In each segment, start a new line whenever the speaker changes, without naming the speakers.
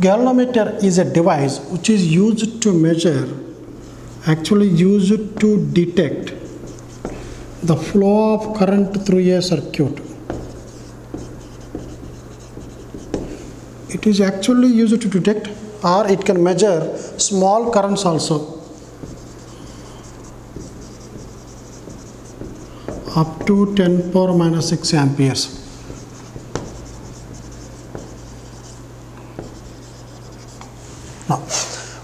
Galvanometer is a device which is used to measure, actually used to detect the flow of current through a circuit. It is actually used to detect, or it can measure small currents also, up to 10 power minus 6 amperes. Now,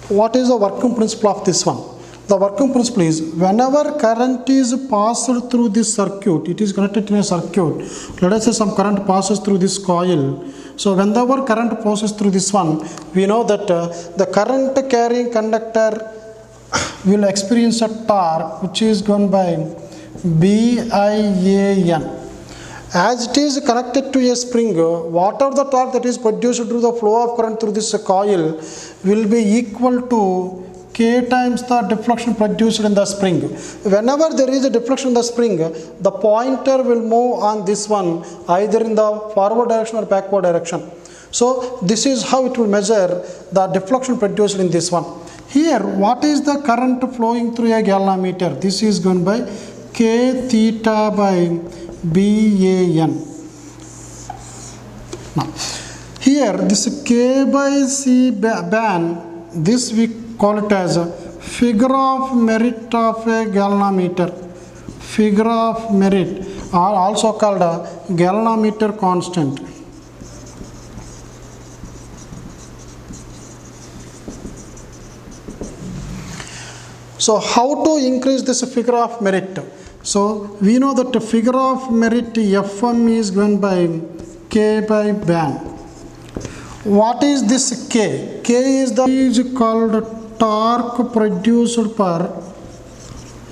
what is the working principle of this one? The working principle is, whenever current is passed through this circuit, it is connected in a circuit. Let us say some current passes through this coil. So whenever current passes through this one, we know that the current carrying conductor will experience a torque which is given by BIAN. As it is connected to a spring, whatever the torque that is produced through the flow of current through this coil will be equal to K times the deflection produced in the spring. Whenever there is a deflection in the spring, the pointer will move on this one, either in the forward direction or backward direction. So this is how it will measure the deflection produced in this one. Here, what is the current flowing through a galvanometer? This is given by K theta by BAN. Now, here this K by C ban, this we call it as a figure of merit of a galvanometer. Figure of merit, or also called a galvanometer constant. So how to increase this figure of merit? So we know that the figure of merit Fm is given by K by ban. What is this K? K is called torque produced per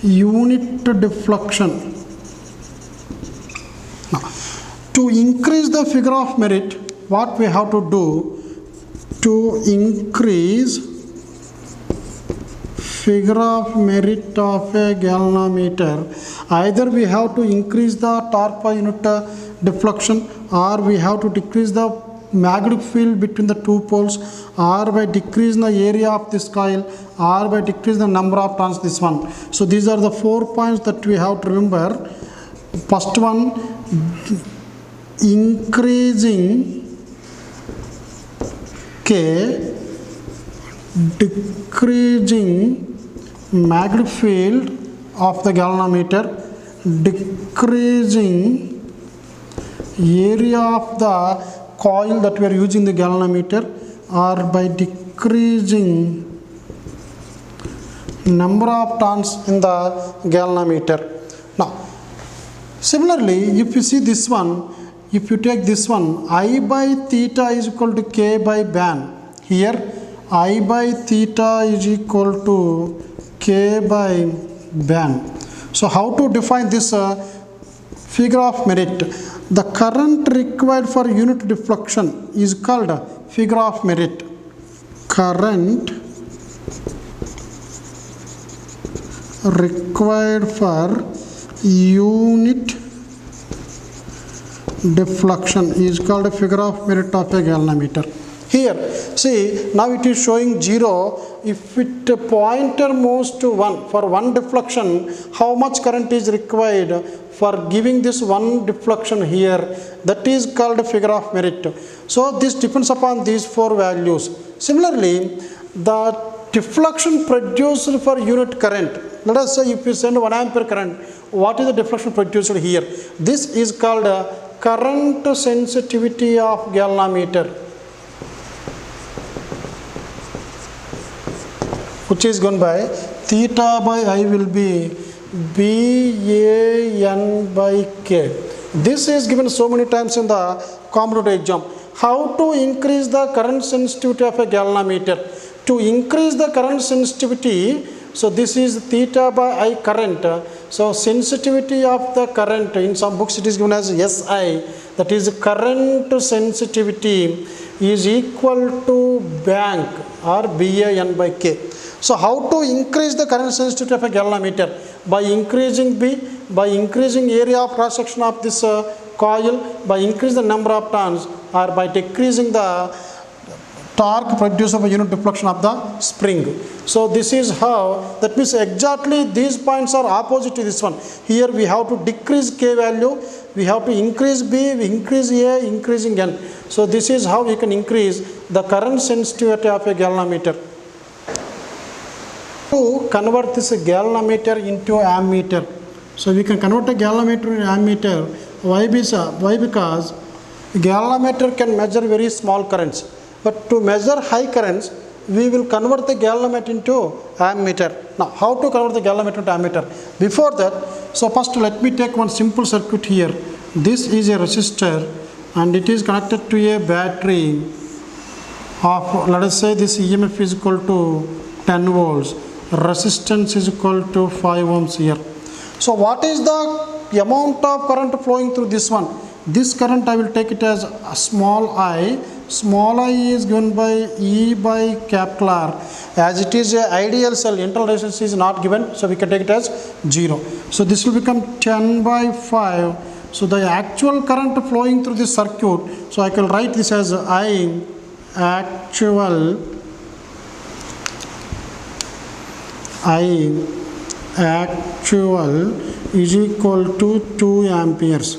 unit deflection. Now, to increase the figure of merit, what we have to do to increase figure of merit of a galvanometer, either we have to increase the torque per unit deflection, or we have to decrease the magnetic field between the two poles, or by decreasing the area of this coil, or by decreasing the number of turns, this one. So these are the 4 points that we have to remember. First one, increasing K, decreasing magnetic field of the galvanometer, decreasing area of the coil that we are using the galvanometer, or by decreasing number of turns in the galvanometer. Now, similarly, if you see this one, if you take this one, I by theta is equal to K by ban. Here, I by theta is equal to K by ban. So how to define this figure of merit? The current required for unit deflection is called figure of merit. Current required for unit deflection is called a figure of merit of a galvanometer. Here, see, now it is showing 0. If it pointer moves to 1, for one deflection, how much current is required for giving this one deflection here? That is called a figure of merit. So this depends upon these 4 values. Similarly, the deflection produced for unit current. Let us say if you send 1 ampere current, what is the deflection produced here? This is called a current sensitivity of galvanometer, which is given by theta by I will be BAN by K. This is given so many times in the competitive exam. How to increase the current sensitivity of a galvanometer? To increase the current sensitivity, so this is theta by I current. So sensitivity of the current, in some books it is given as SI, that is current sensitivity is equal to bank or BAN by K. So how to increase the current sensitivity of a galvanometer? By increasing B, by increasing area of cross section of this coil, by increasing the number of turns, or by decreasing the torque produced by unit deflection of the spring. So this is how, that means exactly these points are opposite to this one. Here we have to decrease K value, we have to increase B, we increase A, increasing N. So this is how we can increase the current sensitivity of a galvanometer. To convert this galvanometer into ammeter. So we can convert a galvanometer into ammeter. Why? Because galvanometer can measure very small currents. But to measure high currents, we will convert the galvanometer into ammeter. Now, how to convert the galvanometer into ammeter? Before that, so first let me take one simple circuit here. This is a resistor and it is connected to a battery of, let us say this EMF is equal to 10 volts. Resistance is equal to 5 ohms here. So what is the amount of current flowing through this one? This current I will take it as a small I. Small I is given by E by capital R. As it is an ideal cell, internal resistance is not given, so we can take it as 0. So this will become 10 by 5. So the actual current flowing through this circuit, so I can write this as I actual is equal to 2 amperes.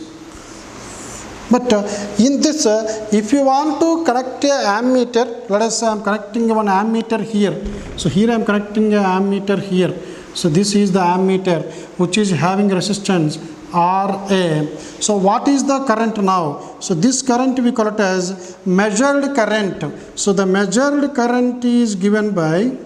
But in this, if you want to connect a ammeter, let us say I am connecting one ammeter here. So here I am connecting a ammeter here. So this is the ammeter which is having resistance RA. So what is the current now? So this current we call it as measured current. So the measured current is given by,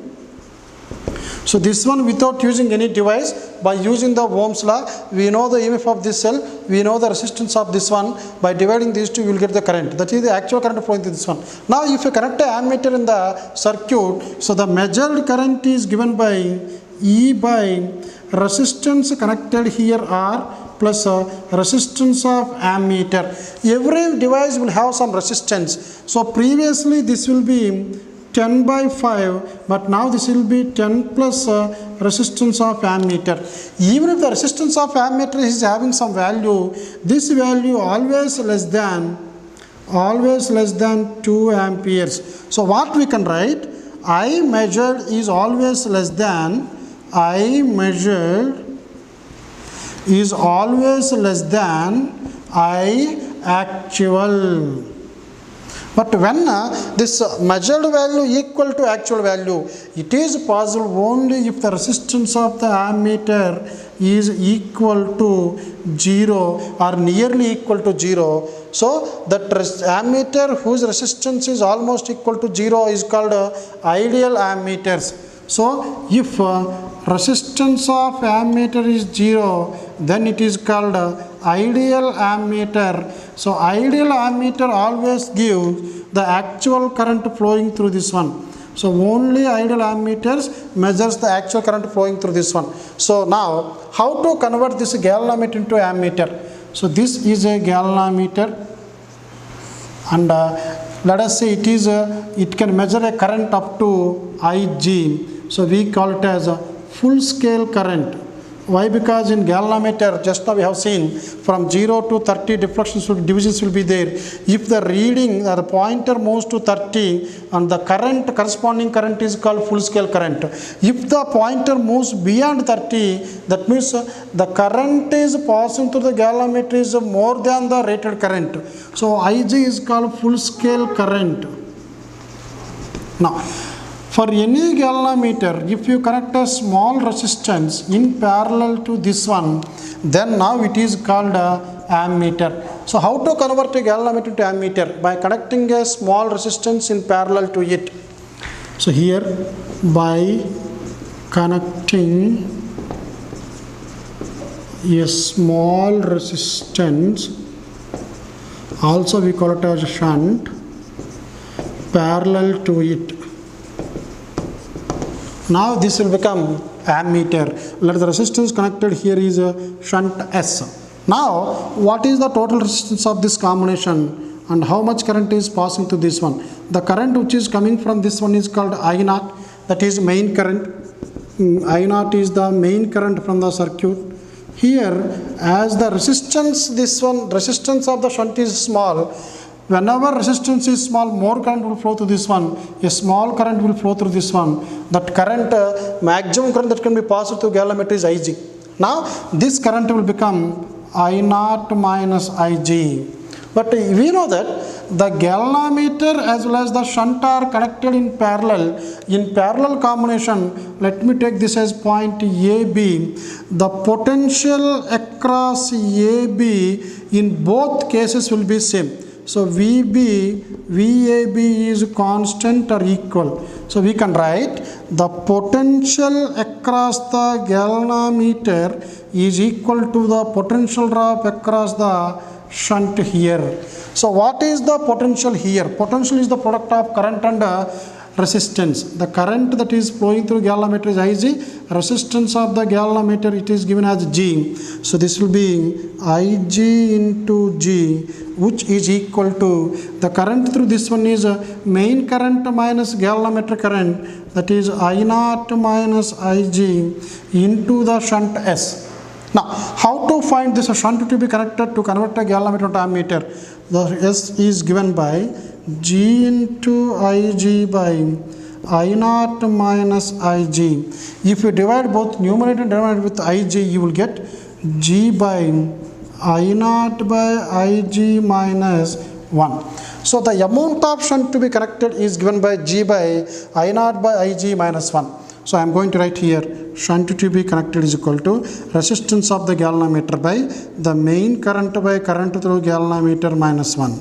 so this one without using any device, by using the Ohm's law, we know the EMF of this cell, we know the resistance of this one. By dividing these two, you will get the current. That is the actual current flowing through this one. Now, if you connect an ammeter in the circuit, so the measured current is given by E by resistance connected here R plus resistance of ammeter. Every device will have some resistance. So previously this will be 10 by 5, but now this will be 10 plus resistance of ammeter. Even if the resistance of ammeter is having some value, this value always less than 2 amperes. So what we can write? I measured is always less than I actual. But when this measured value equal to actual value, it is possible only if the resistance of the ammeter is equal to 0 or nearly equal to 0. So that ammeter whose resistance is almost equal to 0 is called ideal ammeters. So if resistance of ammeter is 0, then it is called ideal ammeter. So ideal ammeter always gives the actual current flowing through this one. So only ideal ammeters measures the actual current flowing through this one. So now how to convert this galvanometer into ammeter? So this is a galvanometer and let us say it can measure a current up to Ig. So we call it as a full scale current. Why? Because in galvanometer, just now we have seen from 0 to 30 divisions will be there. If the reading or the pointer moves to 30 and the corresponding current is called full scale current. If the pointer moves beyond 30, that means the current is passing through the galvanometer is more than the rated current. So Ig is called full scale current. Now, for any galvanometer, if you connect a small resistance in parallel to this one, then now it is called a ammeter. So how to convert a galvanometer to ammeter? By connecting a small resistance in parallel to it. So here by connecting a small resistance, also we call it as shunt, parallel to it. Now this will become ammeter. Let the resistance connected here is a shunt S. Now what is the total resistance of this combination and how much current is passing to this one? The current which is coming from this one is called I0, that is main current. I0 is the main current from the circuit. Here as the resistance, this one resistance of the shunt is small, whenever resistance is small, more current will flow through this one, a small current will flow through this one. That current, maximum current that can be passed through galvanometer is Ig. Now this current will become I0 minus Ig. But we know that the galvanometer as well as the shunt are connected in parallel. In parallel combination, let me take this as point AB. The potential across AB in both cases will be same. So VAB is constant or equal. So we can write the potential across the galvanometer is equal to the potential drop across the shunt here. So what is the potential here? Potential is the product of current and resistance. The current that is flowing through galvanometer is Ig. Resistance of the galvanometer, it is given as G. So this will be Ig into G, which is equal to the current through this one is main current minus galvanometer current, that is I0 minus Ig into the shunt S. Now, how to find this shunt to be connected to convert a galvanometer to ammeter? The S is given by G into Ig by I0 minus Ig. If you divide both numerator and denominator with Ig, you will get G by I0 by Ig minus 1. So the amount of shunt to be connected is given by G by I0 by Ig minus 1. So I am going to write here shunt to be connected is equal to resistance of the galvanometer by the main current by current through galvanometer minus 1.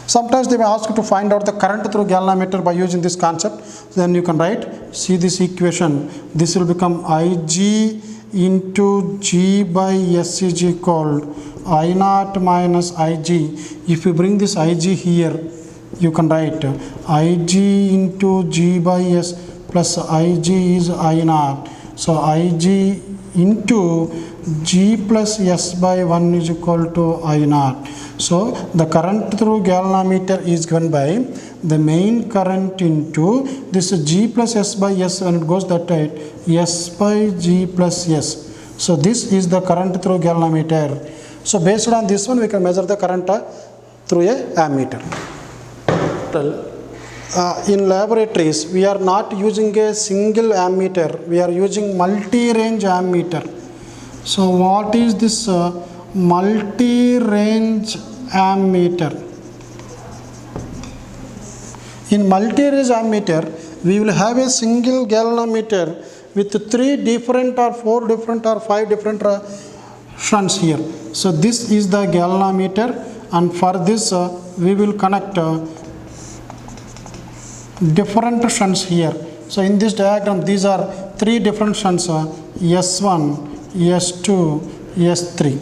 Sometimes they may ask you to find out the current through galvanometer by using this concept. Then you can write, see this equation, this will become Ig into G by S is equal I0 minus Ig. If you bring this Ig here, you can write Ig into G by S plus Ig is I0. So Ig into G plus S by 1 is equal to I0. So the current through galvanometer is given by the main current into this G plus S by S, when it goes that way, S by G plus S. So this is the current through galvanometer. So based on this one, we can measure the current through a ammeter. In laboratories, we are not using a single ammeter, we are using multi-range ammeter. So what is this multi-range ammeter? In multi-range ammeter, we will have a single galvanometer with 3 different or 4 different or 5 different shunts here. So this is the galvanometer, and for this we will connect different shunts here. So in this diagram, these are 3 different shunts, S1, S2, S3.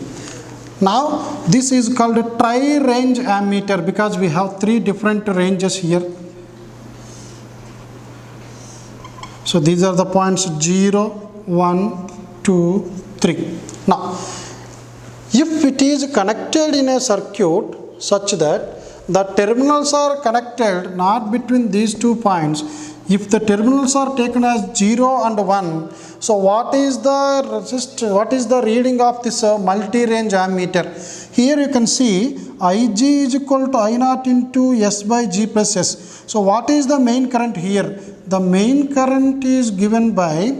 Now this is called a tri-range ammeter because we have 3 different ranges here. So these are the points 0, 1, 2, 3. Now if it is connected in a circuit such that the terminals are connected not between these 2 points, if the terminals are taken as 0 and 1, so what is the reading of this multi-range ammeter? Here you can see Ig is equal to I0 into S by G plus S. So what is the main current here? The main current is given by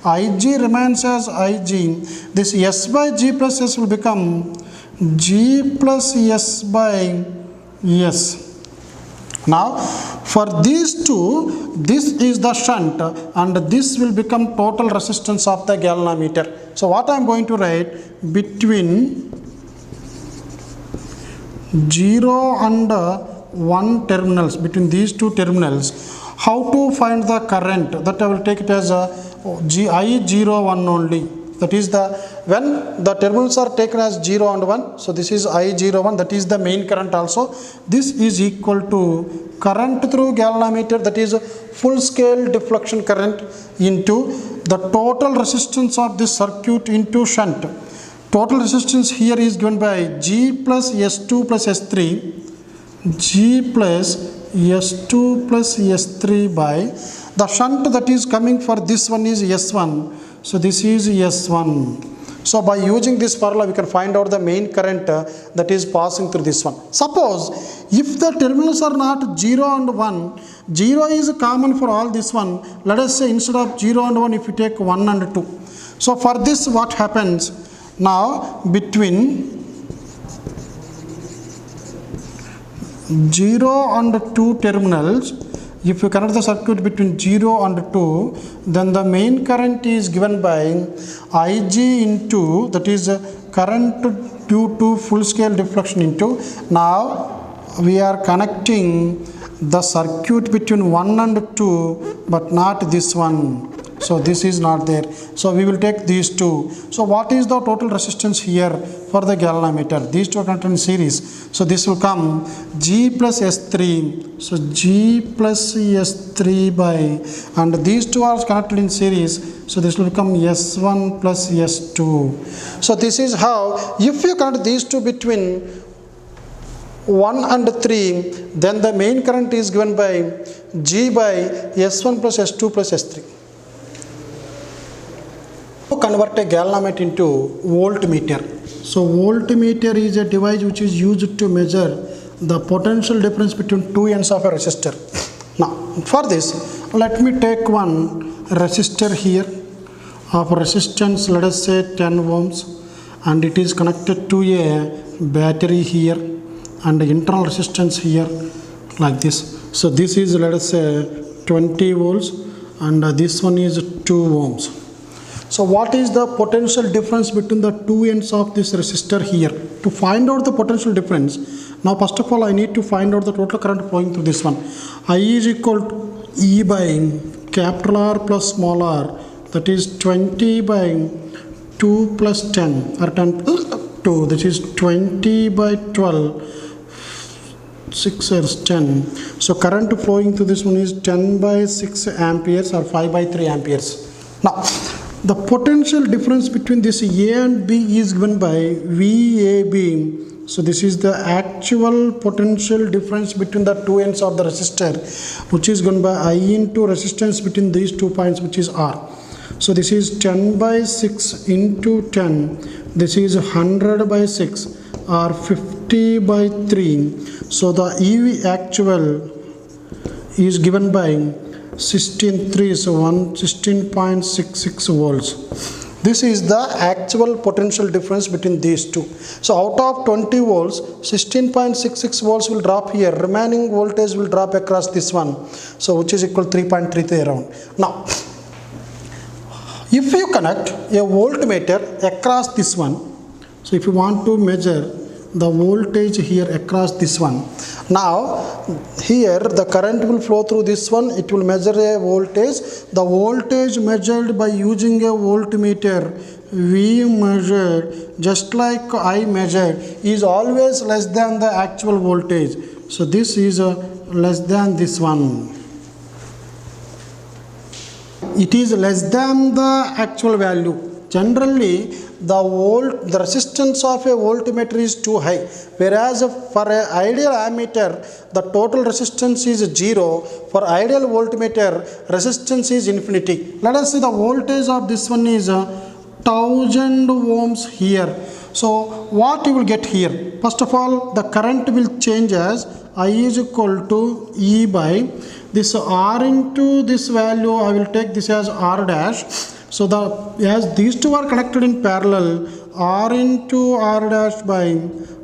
Ig remains as Ig. This S by G plus S will become G plus S by S. Now for these two, this is the shunt and this will become total resistance of the galvanometer. So what I am going to write, between 0 and 1 terminals, between these 2 terminals, how to find the current? That I will take it as I01 only. That is when the terminals are taken as 0 and 1, so this is I01, that is the main current also. This is equal to current through galvanometer, that is full scale deflection current, into the total resistance of this circuit into shunt. Total resistance here is given by G plus S2 plus S3, G plus S2 plus S3 by the shunt that is coming for this one is S1. So this is S1. So by using this formula, we can find out the main current that is passing through this one. Suppose if the terminals are not 0 and 1, 0 is common for all this one. Let us say instead of 0 and 1, if we take 1 and 2. So for this, what happens? Now between 0 and 2 terminals, if you connect the circuit between 0 and 2, then the main current is given by Ig into, that is current due to full scale deflection into, now we are connecting the circuit between 1 and 2 but not this one. So this is not there. So we will take these two. So what is the total resistance here for the galvanometer? These two are connected in series. So this will come G plus S3. So G plus S3 by, and these two are connected in series. So this will become S1 plus S2. So this is how, if you connect these two between 1 and 3, then the main current is given by G by S1 plus S2 plus S3. Convert a galvanometer into voltmeter. So voltmeter is a device which is used to measure the potential difference between two ends of a resistor. Now for this, let me take one resistor here of resistance, let us say 10 ohms, and it is connected to a battery here and internal resistance here like this. So this is, let us say 20 volts, and this one is 2 ohms. So what is the potential difference between the two ends of this resistor here? To find out the potential difference, now first of all I need to find out the total current flowing through this one. I is equal to E by capital R plus small r, that is 20 by 2 plus 10 or 10 plus 2, that is 20 by 12, 6 is 10. So current flowing through this one is 10 by 6 amperes or 5 by 3 amperes. Now the potential difference between this A and B is given by VAB. So this is the actual potential difference between the two ends of the resistor, which is given by I into resistance between these 2 points, which is R. So this is 10 by 6 into 10. This is 100 by 6 or 50 by 3. So the EV actual is given by 16.3, so 16.66 volts. This is the actual potential difference between these two. So out of 20 volts, 16.66 volts will drop here. Remaining voltage will drop across this one. So which is equal to 3.33 around. Now, if you connect a voltmeter across this one, so if you want to measure the voltage here across this one, now here the current will flow through this one, it will measure a voltage. The voltage measured by using a voltmeter, we measured just like I measured, is always less than the actual voltage. So this is less than this one. It is less than the actual value. Generally, the resistance of a voltmeter is too high, whereas for an ideal ammeter, the total resistance is 0. For ideal voltmeter, resistance is infinity. Let us see the voltage of this one is 1000 ohms here. So what you will get here? First of all, the current will change as I is equal to E by this R into this value. I will take this as R dash. So as these two are connected in parallel, R into R dash by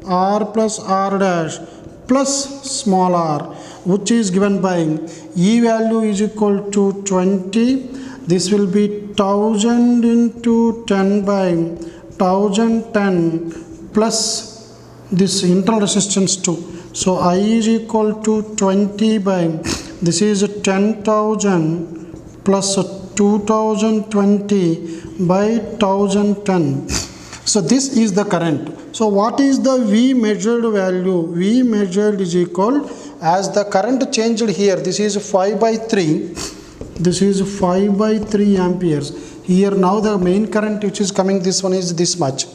R plus R dash plus small r, which is given by E value is equal to 20. This will be 1000 into 10 by 1010 plus this internal resistance 2. So I is equal to 20 by, this is 10,000 plus 2020 by 1010. So this is the current. So what is the V measured value? V measured is equal, as the current changed here, this is 5 by 3. This is 5 by 3 amperes. Here now the main current which is coming, this one is this much.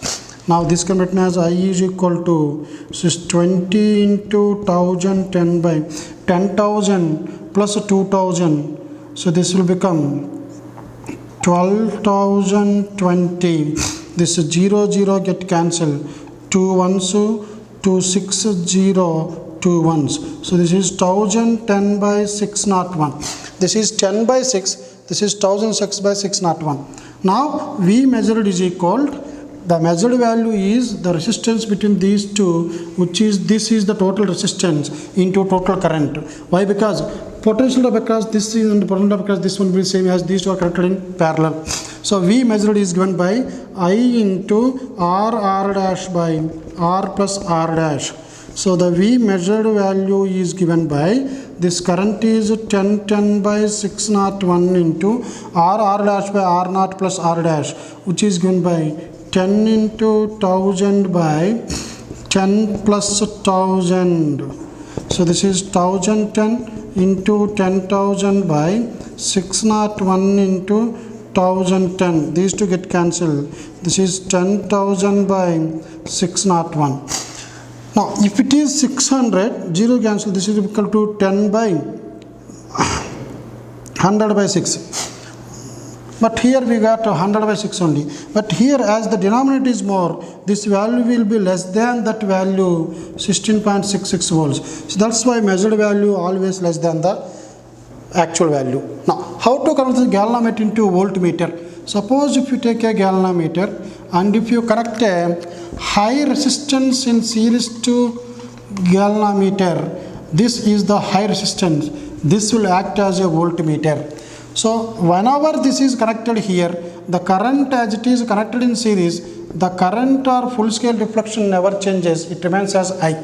Now this can be written as I is equal to, this is 20 into 1010 by 10,000 plus 2000. So this will become 12,020 this 0 0 get cancelled, 2 ones, 2 6 0, 2 ones. So this is 1010 by 601. This is 10 by 6. This is 1006 by 601. Now V measured is equal, the measured value is the resistance between these two, which is, this is the total resistance into total current. Why? Because potential, because this is, and potential because this one will be same as these two are connected in parallel. So V measured is given by I into R dash by R plus R dash. So the V measured value is given by, this current is 1010 by 601 into R dash by R naught plus R dash, which is given by 10 into 1000 by 10 plus 1000. So this is 1010 into 10,000 by 601 into 1010. These two get cancelled. This is 10,000 by 601. Now if it is 600, 0 cancel, this is equal to 10 by 100 by 6. But here we got 100 by 6 only. But here, as the denominator is more, this value will be less than that value, 16.66 volts. So that's why measured value always less than the actual value. Now, how to convert the galvanometer into voltmeter? Suppose if you take a galvanometer and if you connect a high resistance in series to galvanometer, this is the high resistance. This will act as a voltmeter. So whenever this is connected here, the current as it is connected in series, the current or full scale deflection never changes, it remains as I.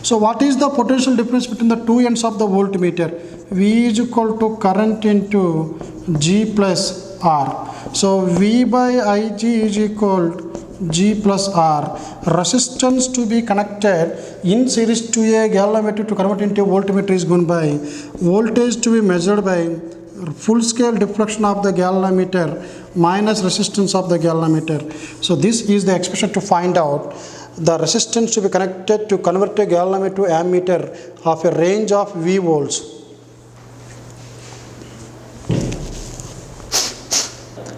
So what is the potential difference between the two ends of the voltmeter? V is equal to current into G plus R. So V by Ig is equal to G plus R. Resistance to be connected in series to a galvanometer to convert into a voltmeter is given by voltage to be measured by full scale deflection of the galvanometer minus resistance of the galvanometer. So this is the expression to find out the resistance to be connected to convert a galvanometer to ammeter of a range of V volts.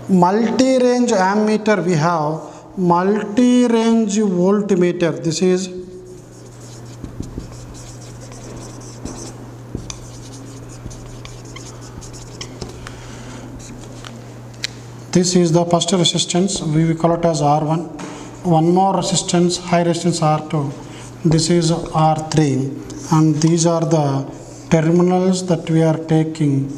Multi-range ammeter, we have multi-range voltmeter. This is the first resistance, we will call it as R1. One more resistance, high resistance R2. This is R3. And these are the terminals that we are taking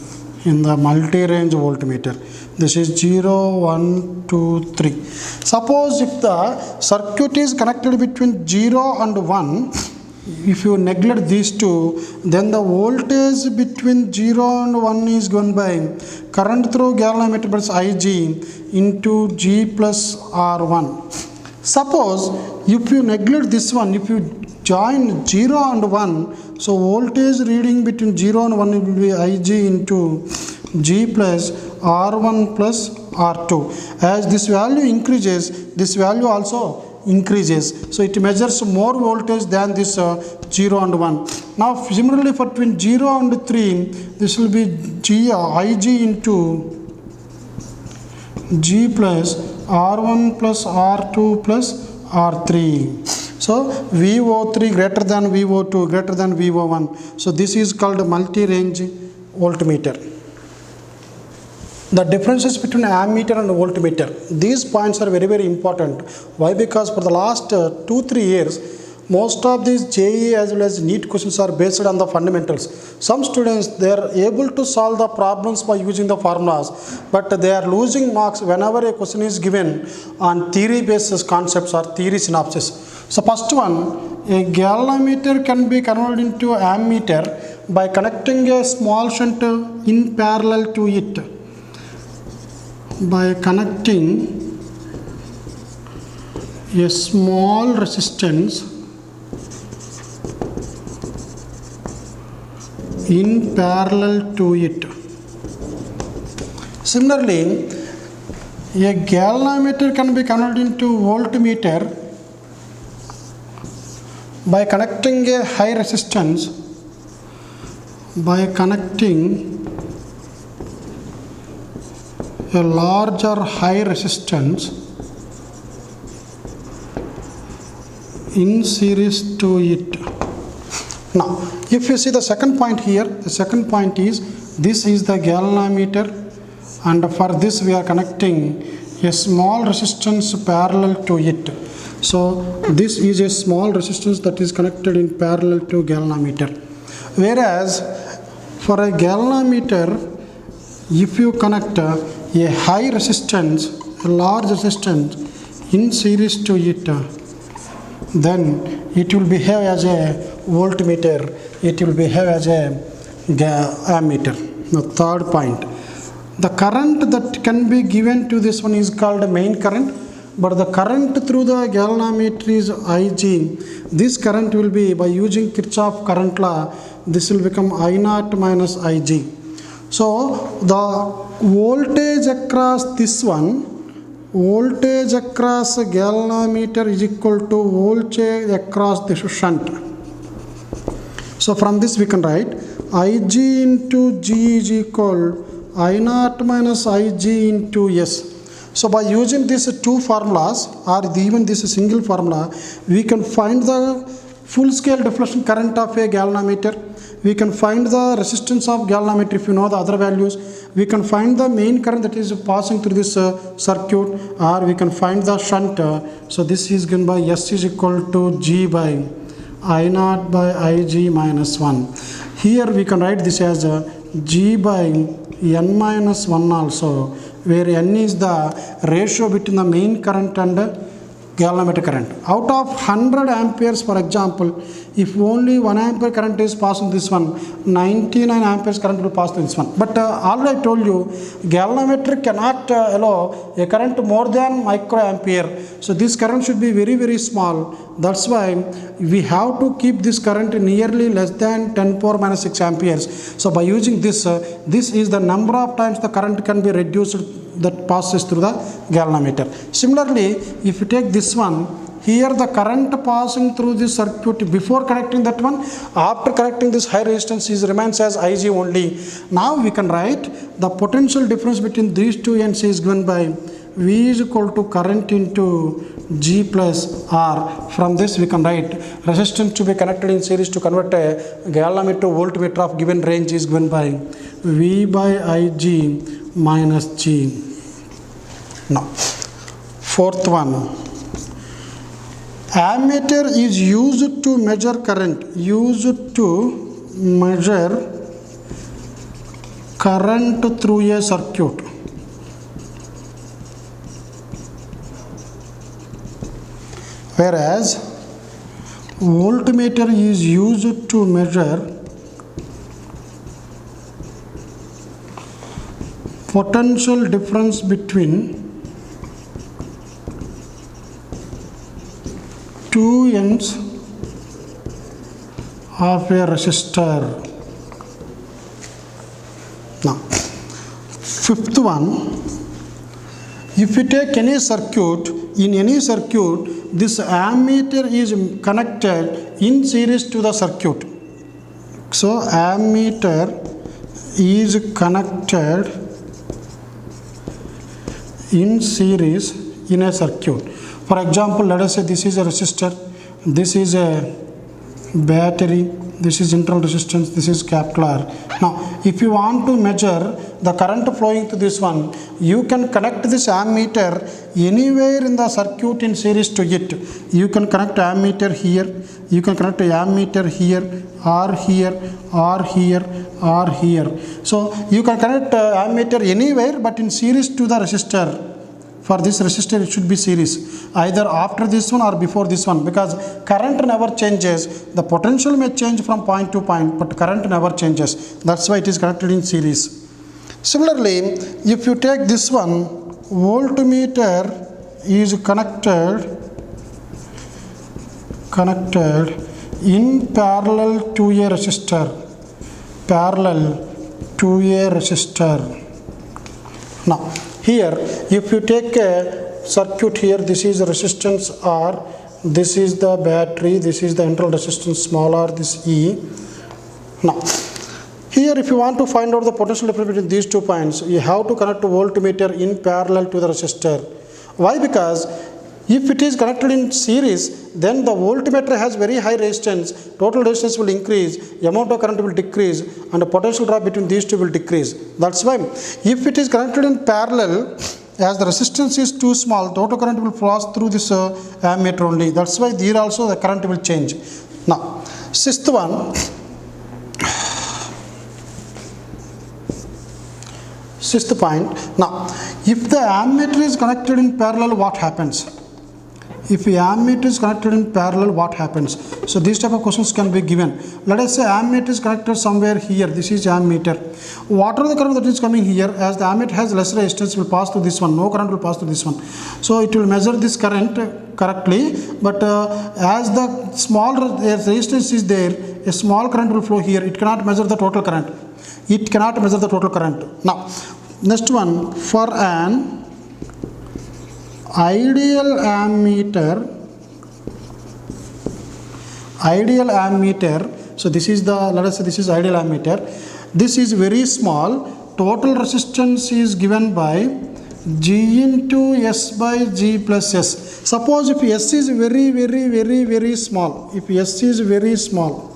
in the multi-range voltmeter. This is 0, 1, 2, 3. Suppose if the circuit is connected between 0 and 1, if you neglect these two, then the voltage between 0 and 1 is given by current through galvanometer plus Ig into G plus R1. Suppose if you neglect this one, if you join 0 and 1, so voltage reading between 0 and 1 will be Ig into G plus R1 plus R2. As this value increases, this value also increases. So it measures more voltage than this 0 and 1. Now similarly for between 0 and 3, this will be Ig into G plus R1 plus R2 plus R3. So VO3 greater than VO2 greater than VO1. So this is called multi-range voltmeter. The differences between ammeter and voltmeter, these points are very, very important. Why? Because for the last 2-3 years, most of these JEE as well as NEET questions are based on the fundamentals. Some students, they are able to solve the problems by using the formulas, but they are losing marks whenever a question is given on theory basis concepts or theory synopsis. So first one, a galvanometer can be converted into ammeter by connecting a small shunt in parallel to it. By connecting a small resistance in parallel to it. Similarly, a galvanometer can be converted into voltmeter by connecting a high resistance, by connecting a larger high resistance in series to it. Now, if you see the second point here, the second point is this is the galvanometer, and for this we are connecting a small resistance parallel to it. So this is a small resistance that is connected in parallel to galvanometer. Whereas for a galvanometer, if you connect a high resistance, a large resistance in series to it, then it will behave as a voltmeter, it will behave as a ammeter. The third point, the current that can be given to this one is called main current, but the current through the galvanometer is Ig. This current will be, by using Kirchhoff current law, this will become I0 minus Ig. So the voltage across this one, voltage across galvanometer is equal to voltage across this shunt. So from this we can write Ig into G is equal I0 minus Ig into S. So by using these two formulas, or even this single formula, we can find the full scale deflection current of a galvanometer. We can find the resistance of galvanometer if you know the other values. We can find the main current that is passing through this circuit, or we can find the shunt. So this is given by S is equal to G by I0 by Ig minus 1. Here we can write this as G by N minus 1 also, where N is the ratio between the main current and galvanometer current. Out of 100 amperes, for example, if only 1 ampere current is passing this one, 99 amperes current will pass this one. But already I told you, galvanometer cannot allow a current more than microampere. So this current should be very, very small. That's why we have to keep this current nearly less than 10 power minus 6 amperes. So by using this, this is the number of times the current can be reduced that passes through the galvanometer. Similarly, if you take this one, here the current passing through this circuit before connecting that one, after connecting this high resistance remains as Ig only. Now we can write the potential difference between these two ends is given by V is equal to current into G plus R. From this we can write resistance to be connected in series to convert a galvanometer to voltmeter of given range is given by V by Ig minus G. Now, fourth one, ammeter is used to measure current, through a circuit. Whereas voltmeter is used to measure potential difference between two ends of a resistor. Now, fifth one, if you take any circuit, in any circuit, this ammeter is connected in series to the circuit. So, ammeter is connected in series in a circuit. For example, let us say this is a resistor, this is a battery, this is internal resistance, this is capital R. Now, if you want to measure the current flowing to this one, you can connect this ammeter anywhere in the circuit in series to it. You can connect ammeter here, you can connect a ammeter here, or here, or here, or here. So, you can connect ammeter anywhere but in series to the resistor. For this resistor it should be series, either after this one or before this one, because current never changes. The potential may change from point to point, but current never changes. That's why it is connected in series. Similarly, if you take this one, voltmeter is connected in parallel to a resistor. Now, here, if you take a circuit here, this is resistance R, this is the battery, this is the internal resistance small r, this E. Now, here if you want to find out the potential difference between these 2 points, you have to connect a voltmeter in parallel to the resistor. Why? Because If it is connected in series, then the voltmeter has very high resistance, total resistance will increase, amount of current will decrease, and the potential drop between these two will decrease. That's why if it is connected in parallel, as the resistance is too small, total current will pass through this ammeter only. That's why here also the current will change. Now, sixth one. Sixth point. Now, if the ammeter is connected in parallel, what happens? If the ammeter is connected in parallel, what happens? So these type of questions can be given. Let us say ammeter is connected somewhere here. This is ammeter. Whatever the current that is coming here, as the ammeter has less resistance, will pass through this one. No current will pass through this one. So it will measure this current correctly. But as the small resistance is there, a small current will flow here. It cannot measure the total current. It cannot measure the total current. Now, next one, for an ideal ammeter, so this is the, let us say this is ideal ammeter. This is very small. Total resistance is given by G into S by G plus S. Suppose if S is very small, if S is very small,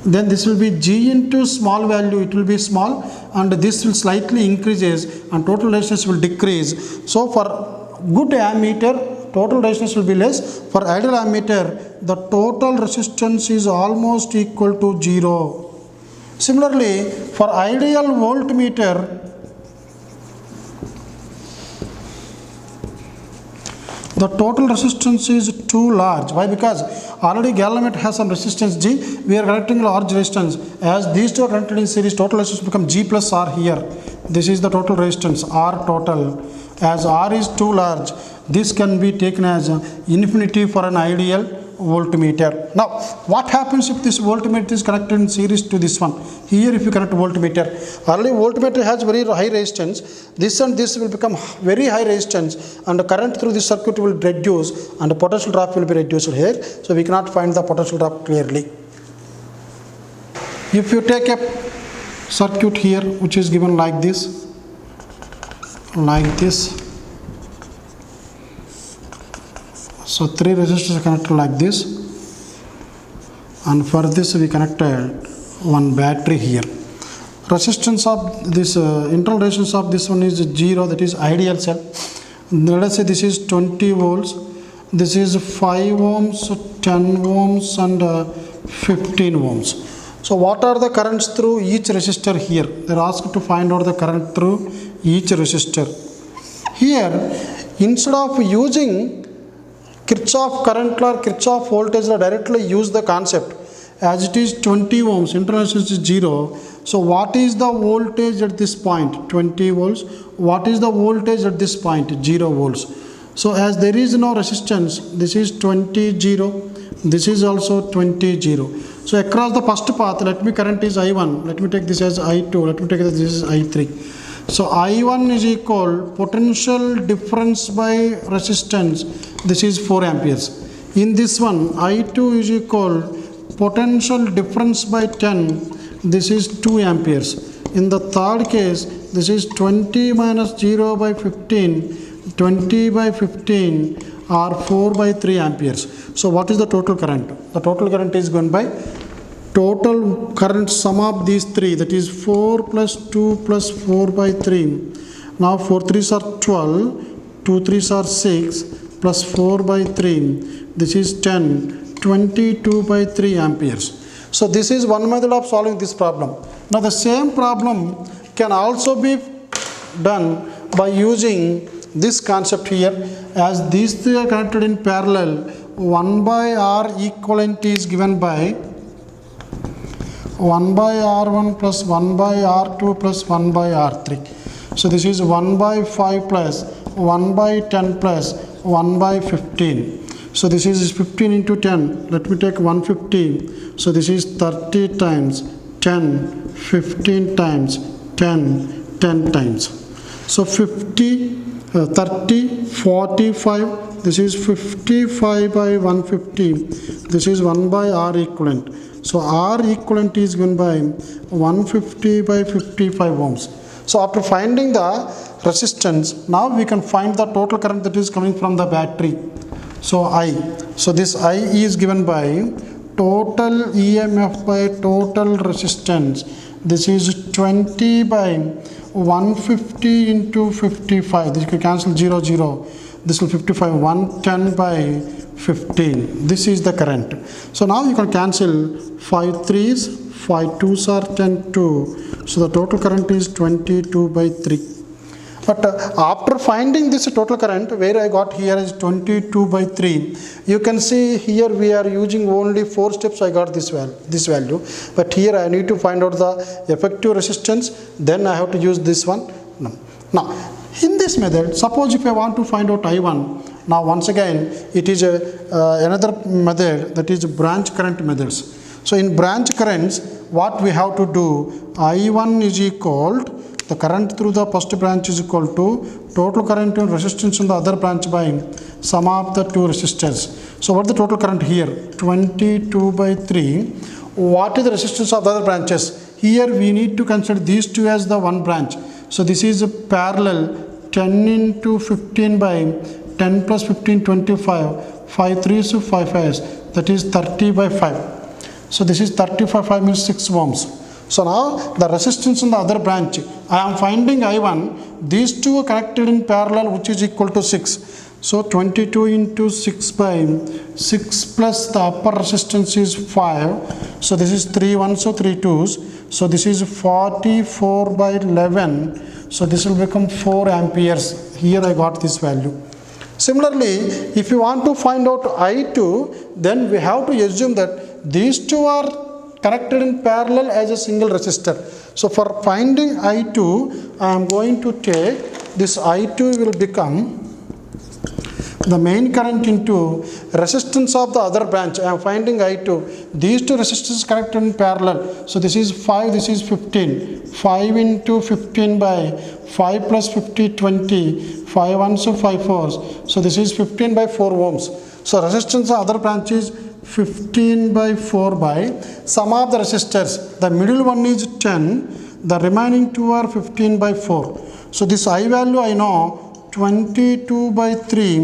then this will be G into small value, it will be small, and this will slightly increases and total resistance will decrease. So for good ammeter, total resistance will be less. For ideal ammeter, the total resistance is almost equal to 0. Similarly, for ideal voltmeter, the total resistance is too large. Why? Because already galvanometer has some resistance G. We are connecting large resistance. As these two are connected in series, total resistance become G plus R here. This is the total resistance, R total. As R is too large, this can be taken as infinity for an ideal voltmeter. Now, what happens if this voltmeter is connected in series to this one? Here if you connect voltmeter, early voltmeter has very high resistance. This and this will become very high resistance, and the current through this circuit will reduce, and the potential drop will be reduced here. So we cannot find the potential drop clearly. If you take a circuit here which is given like this, so three resistors are connected like this, and for this we connected one battery here. Resistance of this internal resistance of this one is 0, that is ideal cell. Let us say this is 20 volts, this is 5 ohms, 10 ohms, and 15 ohms. So what are the currents through each resistor here? They are asked to find out the current through each resistor. Here, instead of using Kirchhoff current law or Kirchhoff voltage law, directly use the concept. As it is 20 ohms, internal resistance is 0. So what is the voltage at this point? 20 volts. What is the voltage at this point? 0 volts. So as there is no resistance, this is 20 0. This is also 20 0. So across the first path, let me current is I1. Let me take this as I2. Let me take this as I3. So I1 is equal potential difference by resistance. This is 4 amperes. In this one, I2 is equal potential difference by 10. This is 2 amperes. In the third case, this is 20 minus 0 by 15. 20 by 15 or 4 by 3 amperes. So what is the total current? The total current is given by total current sum of these three, that is 4 plus 2 plus 4 by 3. Now 4 3s are 12, 2 3s are 6 plus 4 by 3. This is 10, 22 by 3 amperes. So this is one method of solving this problem. Now the same problem can also be done by using this concept here. As these three are connected in parallel, 1 by R equivalent is given by 1 by R1 plus 1 by R2 plus 1 by R3. So this is 1 by 5 plus 1 by 10 plus 1 by 15. So this is 15 into 10. Let me take 150. So this is 30 times 10, 15 times 10, 10 times. So 50, 30, 45. This is 55 by 150. This is 1 by R equivalent. So R equivalent is given by 150 by 55 ohms. So after finding the resistance, now we can find the total current that is coming from the battery. So I, so this I is given by total EMF by total resistance. This is 20 by 150 into 55. This can cancel 0, 0. This will 55, 110 by 15. This is the current. So now you can cancel 5 3s, 5 2s are 10, 2. So the total current is 22 by 3. But after finding this total current, where I got here is 22 by 3, you can see here we are using only 4 steps. I got this value. But here I need to find out the effective resistance, then I have to use this one. No. Now, in this method, suppose if I want to find out I1, now once again, it is another method, that is branch current methods. So in branch currents, what we have to do, I1 is equal to, the current through the first branch is equal to total current and resistance in the other branch by sum of the two resistors. So what is the total current here? 22 by 3. What is the resistance of the other branches? Here we need to consider these two as the one branch. So this is a parallel 10 into 15 by 10 plus 15, 25. 5 3s to 5 5s. That is 30 by 5. So this is 35 means 6 ohms. So now the resistance in the other branch, I am finding I1, these two are connected in parallel, which is equal to 6. So 22 into 6 by 6 plus the upper resistance is 5. So this is 3 1s, so 3 2s. So this is 44 by 11. So this will become 4 amperes. Here I got this value. Similarly, if you want to find out I2, then we have to assume that these two are connected in parallel as a single resistor. So for finding I2, I am going to take this I2 will become the main current into resistance of the other branch. I am finding I2. These two resistors connected in parallel. So this is 5, this is 15. 5 into 15 by 5 plus 50, 20. 5 1s, so 5 4s. So this is 15 by 4 ohms. So resistance of other branch is 15 by 4 by sum of the resistors. The middle one is 10, the remaining two are 15 by 4. So this I value I know 22 by 3,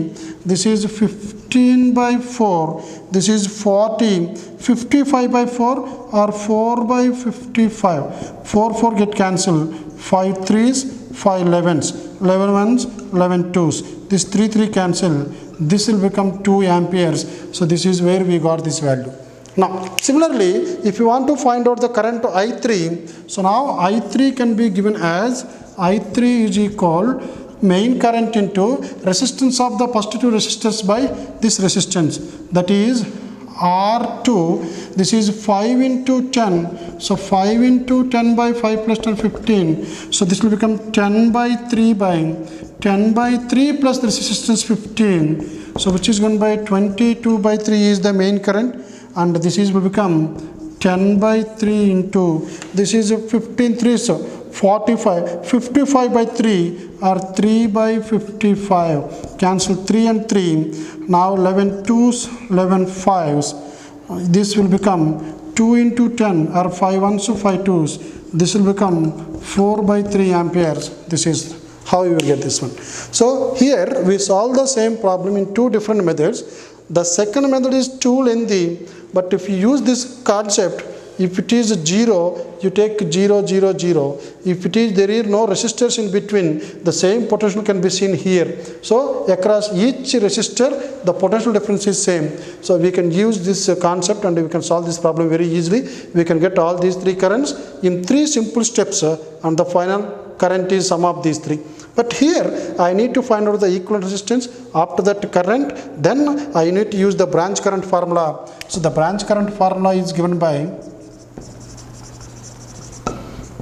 this is 15 by 4, this is 40, 55 by 4 or 4 by 55. 4 get cancelled, 5 3s, 5 11s, 11 1s, 11 2s. This 3 cancel. This will become 2 amperes. So this is where we got this value. Now similarly, if you want to find out the current to I3, so now I3 can be given as I3 is equal main current into resistance of the first two resistors by this resistance, that is R2. This is 5 into 10. So 5 into 10 by 5 plus 10, 15. So this will become 10 by 3 by 10 by 3 plus the resistance 15. So which is going by 22 by 3 is the main current, and this is will become 10 by 3 into, this is 15 3, so 45. 55 by 3 or 3 by 55. Cancel 3 and 3. Now 11 2s, 11 5s. This will become 2 into 10 or 5 1s to 5 2s. This will become 4 by 3 amperes. This is how you will get this one. So here we solve the same problem in two different methods. The second method is too lengthy, but if you use this concept, if it is 0, you take 0 0 0. If it is there is no resistors in between, the same potential can be seen here. So across each resistor, the potential difference is same. So we can use this concept and we can solve this problem very easily. We can get all these three currents in 3 simple steps, and the final current is sum of these 3. But here I need to find out the equivalent resistance. After that current, then I need to use the branch current formula. So the branch current formula is given by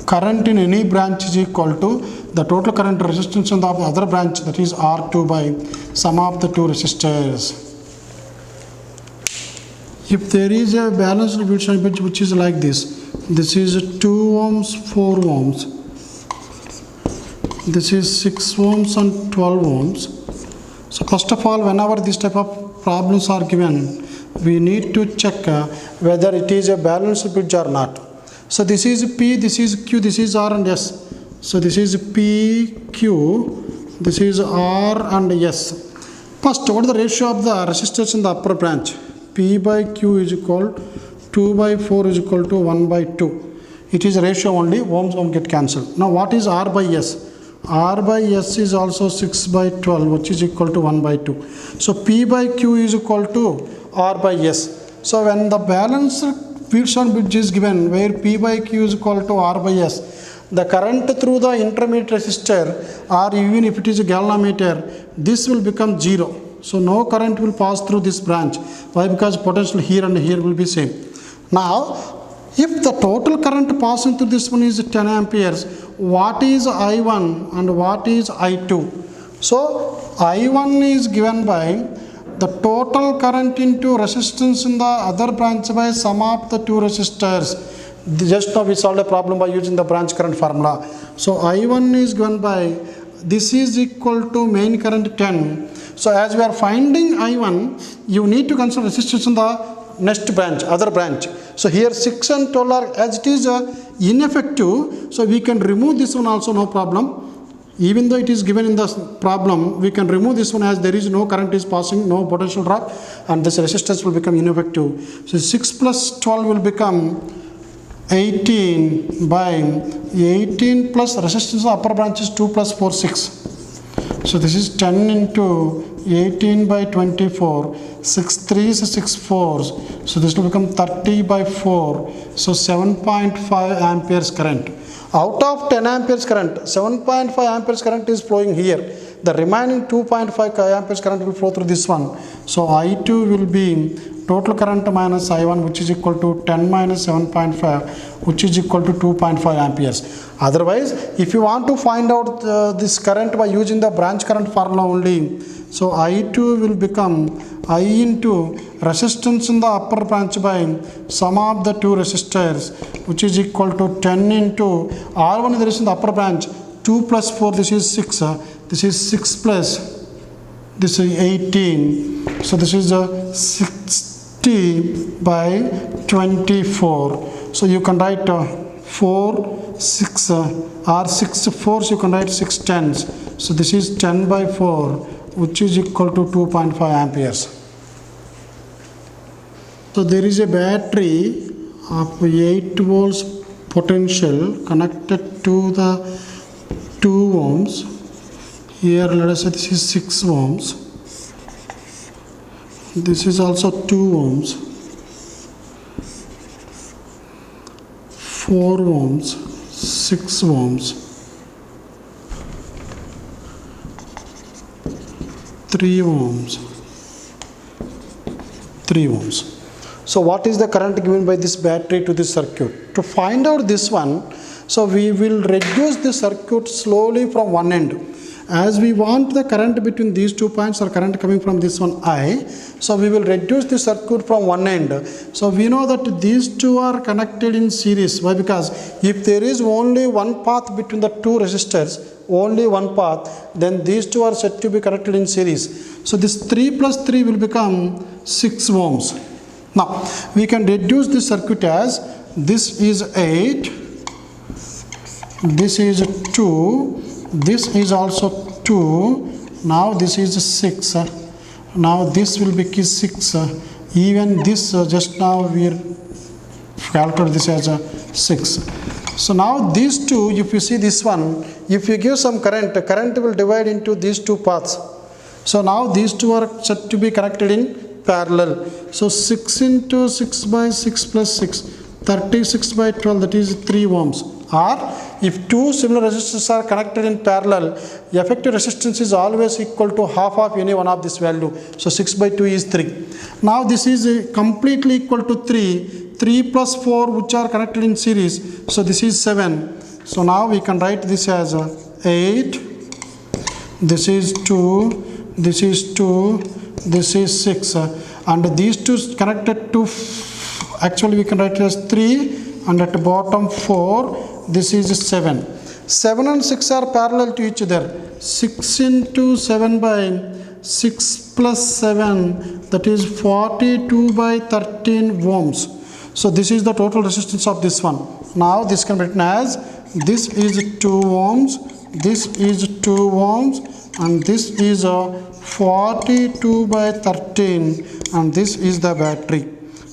current in any branch is equal to the total current resistance in the other branch, that is R2 by sum of the two resistors. If there is a balanced voltage which is like this, this is 2 ohms, 4 ohms, this is 6 ohms and 12 ohms. So first of all, whenever this type of problems are given, we need to check whether it is a balanced bridge or not. So this is P, this is Q, this is R and S. So this is PQ, this is R and S. First, what is the ratio of the resistors in the upper branch? P by Q is equal 2 by 4 is equal to 1 by 2. It is a ratio only, ohms won't get cancelled. Now what is R by S? R by S is also 6 by 12, which is equal to 1 by 2. So P by Q is equal to R by S. So when the balanced Pearson bridge is given where P by Q is equal to R by S, the current through the intermediate resistor, or even if it is a galvanometer, this will become 0. So no current will pass through this branch. Why? Because potential here and here will be same. Now, if the total current passing through this one is 10 amperes, what is I1 and what is I2? So I1 is given by the total current into resistance in the other branch by sum of the two resistors. Just now we solved a problem by using the branch current formula. So I1 is given by, this is equal to main current 10. So as we are finding I1, you need to consider resistance in the next branch, other branch. So here 6 and 12 are, as it is ineffective, so we can remove this one also, no problem. Even though it is given in the problem, we can remove this one as there is no current is passing, no potential drop, and this resistance will become ineffective. So 6 plus 12 will become 18 by 18 plus resistance of upper branch is 2 plus 4, 6. So this is 10 into 18 by 24, 6 3s, 6 4s. So this will become 30 by 4. So 7.5 amperes current. Out of 10 amperes current, 7.5 amperes current is flowing here. The remaining 2.5 amperes current will flow through this one. So I2 will be total current minus I1, which is equal to 10 minus 7.5, which is equal to 2.5 amperes. Otherwise, if you want to find out this current by using the branch current formula only, so I2 will become I into resistance in the upper branch by sum of the two resistors, which is equal to 10 into R1 there is in the upper branch, 2 plus 4, this is 6, this is 6 plus, this is 18, so this is 60 by 24. So you can write 4, 6, or 6 4s, you can write 6 10s. So this is 10 by 4, which is equal to 2.5 amperes. So there is a battery of 8 volts potential connected to the 2 ohms. Here let us say this is 6 ohms. This is also 2 ohms. 4 ohms, 6 ohms, 3 ohms, 3 ohms. So what is the current given by this battery to this circuit? To find out this one, so we will reduce the circuit slowly from one end. As we want the current between these 2 points or current coming from this one I, so we will reduce the circuit from one end. So we know that these two are connected in series. Why? Because if there is only one path between the two resistors, only one path, then these two are said to be connected in series. So this 3 plus 3 will become 6 ohms. Now we can reduce the circuit as this is 8, this is 2, this is also 2, now this is 6, now this will be 6, even this just now we calculate this as 6. So now these two, if you see this one, if you give some current, current will divide into these two paths. So now these two are said to be connected in parallel. So 6 into 6 by 6 plus 6, 36 by 12, that is 3 ohms. Or if two similar resistors are connected in parallel, the effective resistance is always equal to half of any one of this value. So 6 by 2 is 3. Now this is completely equal to 3. 3 plus 4 which are connected in series. So this is 7. So now we can write this as 8. This is 2. This is 2. This is 6. And these two connected to, actually we can write it as 3. And at the bottom 4. This is 7. 7 and 6 are parallel to each other. 6 into 7 by 6 plus 7, that is 42 by 13 ohms. So this is the total resistance of this one. Now this can be written as this is 2 ohms, this is 2 ohms, and this is a 42 by 13, and this is the battery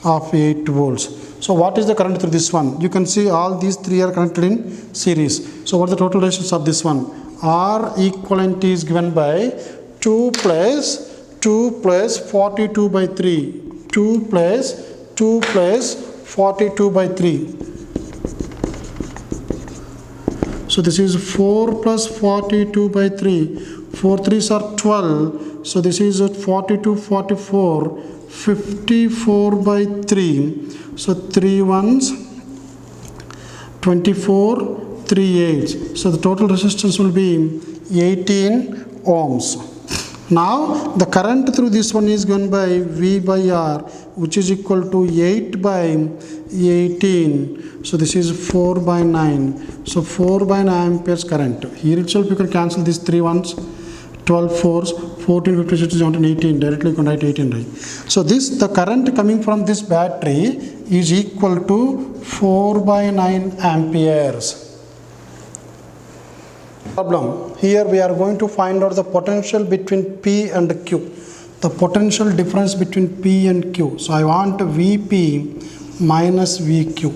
of 8 volts. So what is the current through this one? You can see all these three are connected in series. So what is the total resistance of this one? R equivalent is given by 2 plus 42 by 3. 2 plus 42 by 3. So this is 4 plus 42 by 3. 4 3s are 12. So this is 42, 44, 54 by 3. So 3 ones, 24, 3 8. So the total resistance will be 18 ohms. Now the current through this one is given by V by R, which is equal to 8 by 18. So this is 4 by 9. So 4 by 9 amperes current. Here itself you can cancel these 3 ones. 12 4s, 14, 15, 16, 17, 18. Directly you can write 18, right? So this, the current coming from this battery is equal to 4 by 9 amperes. Problem. Here we are going to find out the potential between P and Q. The potential difference between P and Q. So I want VP minus VQ.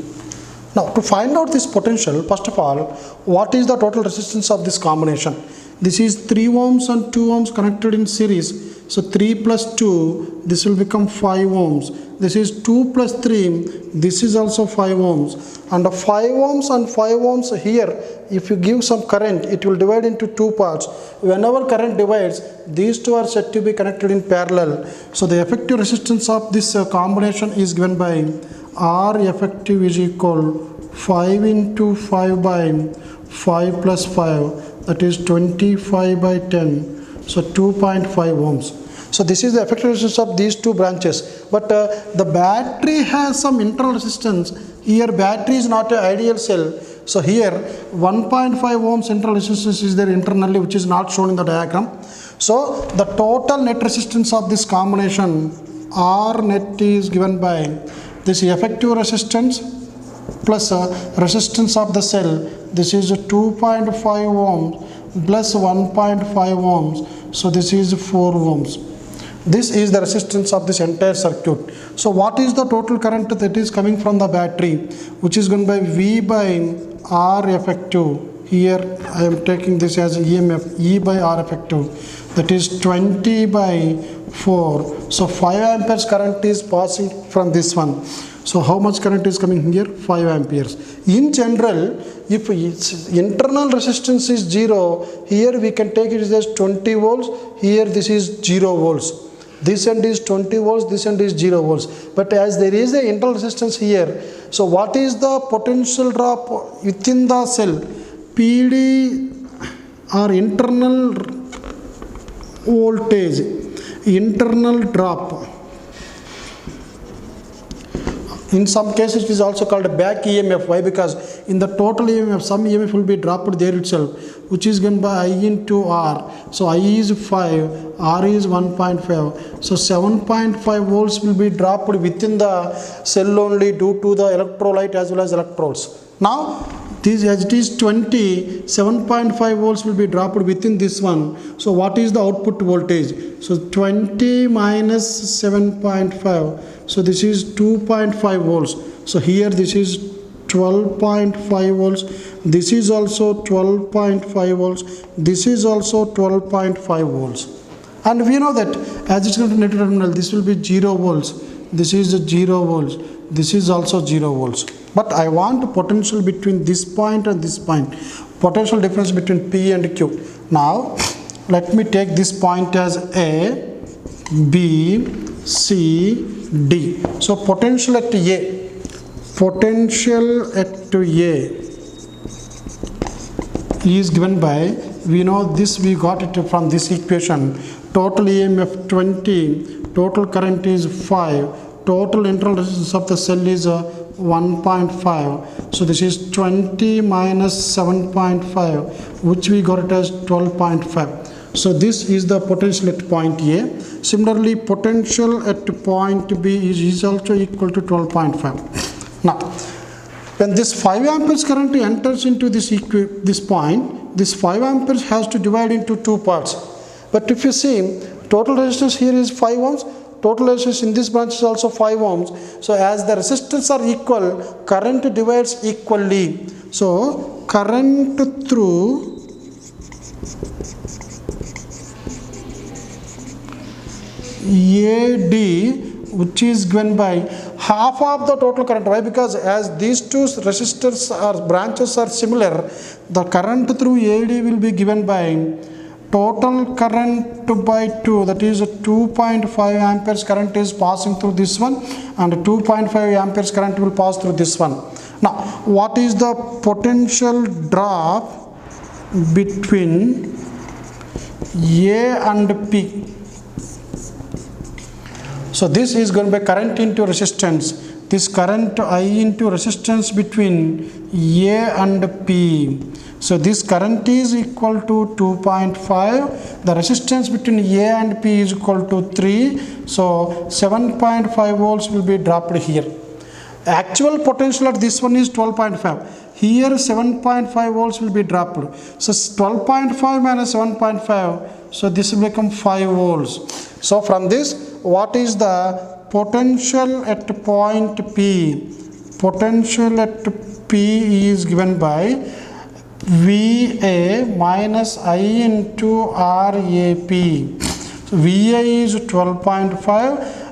Now to find out this potential, first of all, what is the total resistance of this combination? This is 3 ohms and 2 ohms connected in series. So 3 plus 2, this will become 5 ohms. This is 2 plus 3, this is also 5 ohms. And 5 ohms and 5 ohms here, if you give some current, it will divide into 2 parts. Whenever current divides, these two are said to be connected in parallel. So the effective resistance of this combination is given by R effective is equal 5 into 5 by 5 plus 5. That is 25 by 10, so 2.5 ohms. So this is the effective resistance of these two branches. But the battery has some internal resistance. Here battery is not an ideal cell. So here 1.5 ohms internal resistance is there internally, which is not shown in the diagram. So the total net resistance of this combination R net is given by this effective resistance plus resistance of the cell. This is 2.5 ohms plus 1.5 ohms. So this is 4 ohms. This is the resistance of this entire circuit. So what is the total current that is coming from the battery, which is given by V by R effective. Here I am taking this as EMF, E by R effective. That is 20 by 4. So 5 amperes current is passing from this one. So how much current is coming here? 5 amperes. In general, if its internal resistance is 0, here we can take it as 20 volts. Here this is 0 volts. This end is 20 volts, this end is 0 volts. But as there is an internal resistance here, so what is the potential drop within the cell? PD or internal voltage, internal drop. In some cases it is also called a back EMF. Why? Because in the total EMF, some EMF will be dropped there itself, which is given by I into R. So I is 5, R is 1.5. So 7.5 volts will be dropped within the cell only due to the electrolyte as well as electrodes. Now this, as it is 20, 7.5 volts will be dropped within this one. So what is the output voltage? So 20 minus 7.5. So this is 2.5 volts. So here this is 12.5 volts. This is also 12.5 volts. This is also 12.5 volts. And we know that as it's going to negative terminal, this will be 0 volts. This is 0 volts. This is also 0 volts. But I want potential between this point and this point. Potential difference between P and Q. Now let me take this point as A, B, C, D. So potential at A. Potential at A is given by, we know this, we got it from this equation. Total EMF 20, total current is 5, total internal resistance of the cell is 1.5. So this is 20 minus 7.5, which we got it as 12.5. So this is the potential at point A. Similarly, potential at point B is also equal to 12.5. Now, When this 5 amperes current enters into this point, this 5 amperes has to divide into two parts. But if you see, total resistance here is 5 ohms, total resistance in this branch is also 5 ohms. So as the resistors are equal, current divides equally. So current through AD, which is given by half of the total current. Why? Because as these two resistors or branches are similar, the current through AD will be given by total current by 2, that is 2.5 amperes current is passing through this one, and 2.5 amperes current will pass through this one. Now, what is the potential drop between A and P? So this is going to be current into resistance. This current I into resistance between A and P. So this current is equal to 2.5. The resistance between A and P is equal to 3. So 7.5 volts will be dropped here. Actual potential at this one is 12.5. Here 7.5 volts will be dropped. So 12.5 minus 7.5. So this will become 5 volts. So from this, what is the potential at point P? Potential at P is given by VA minus I into RAP. So VA is 12.5,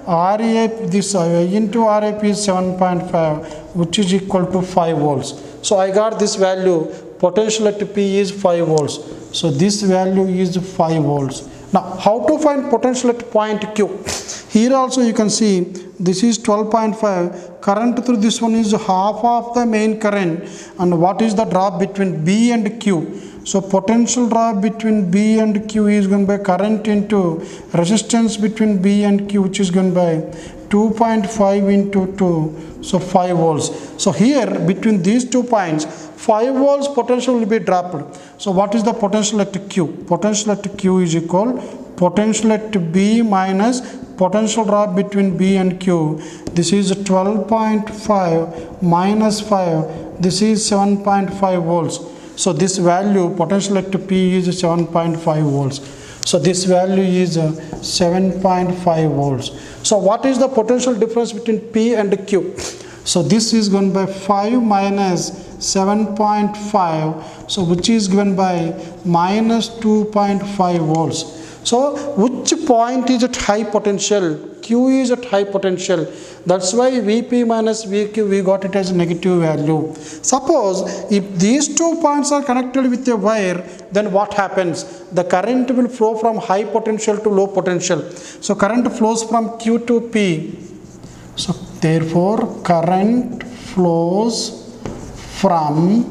RAP, this I into RAP is 7.5, which is equal to 5 volts. So I got this value, potential at P is 5 volts. So this value is 5 volts. Now, how to find potential at point Q? Here also you can see this is 12.5. Current through this one is half of the main current. And what is the drop between B and Q? So potential drop between B and Q is going by current into resistance between B and Q, which is going by 2.5 into 2. So 5 volts. So here between these 2 points, 5 volts potential will be dropped. So what is the potential at Q? Potential at Q is equal potential at B minus potential drop between B and Q. This is 12.5 minus 5. This is 7.5 volts. So this value potential at P is 7.5 volts. So this value is 7.5 volts. So what is the potential difference between P and Q? So this is given by 5 minus 7.5, so which is given by minus 2.5 volts. So which point is at high potential? Q is at high potential. That's why Vp minus Vq, we got it as a negative value. Suppose if these 2 points are connected with a wire, then what happens? The current will flow from high potential to low potential. So current flows from Q to P. So therefore current flows from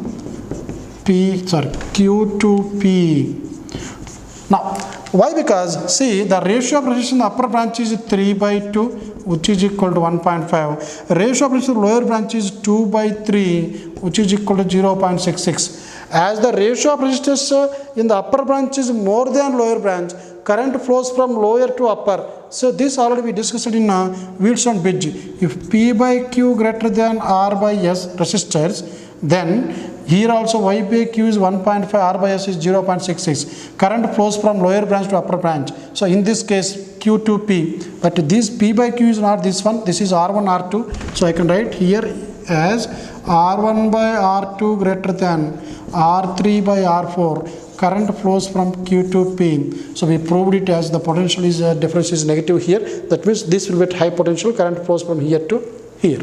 Q to P. Now why? Because see, the ratio of resistance in the upper branch is 3/2, which is equal to 1.5. Ratio of resistance in the lower branch is 2/3, which is equal to 0.66. As the ratio of resistance in the upper branch is more than lower branch, current flows from lower to upper. So this already we discussed in Wheelstone bridge. If P by Q greater than R by S resistors, then here also Y by Q is 1.5, R by S is 0.66. Current flows from lower branch to upper branch. So in this case Q to P. But this P by Q is not this one. This is R1, R2. So I can write here as R1 by R2 greater than R3 by R4. Current flows from Q to P. So we proved it as the potential is difference is negative here. That means this will be at high potential. Current flows from here to here.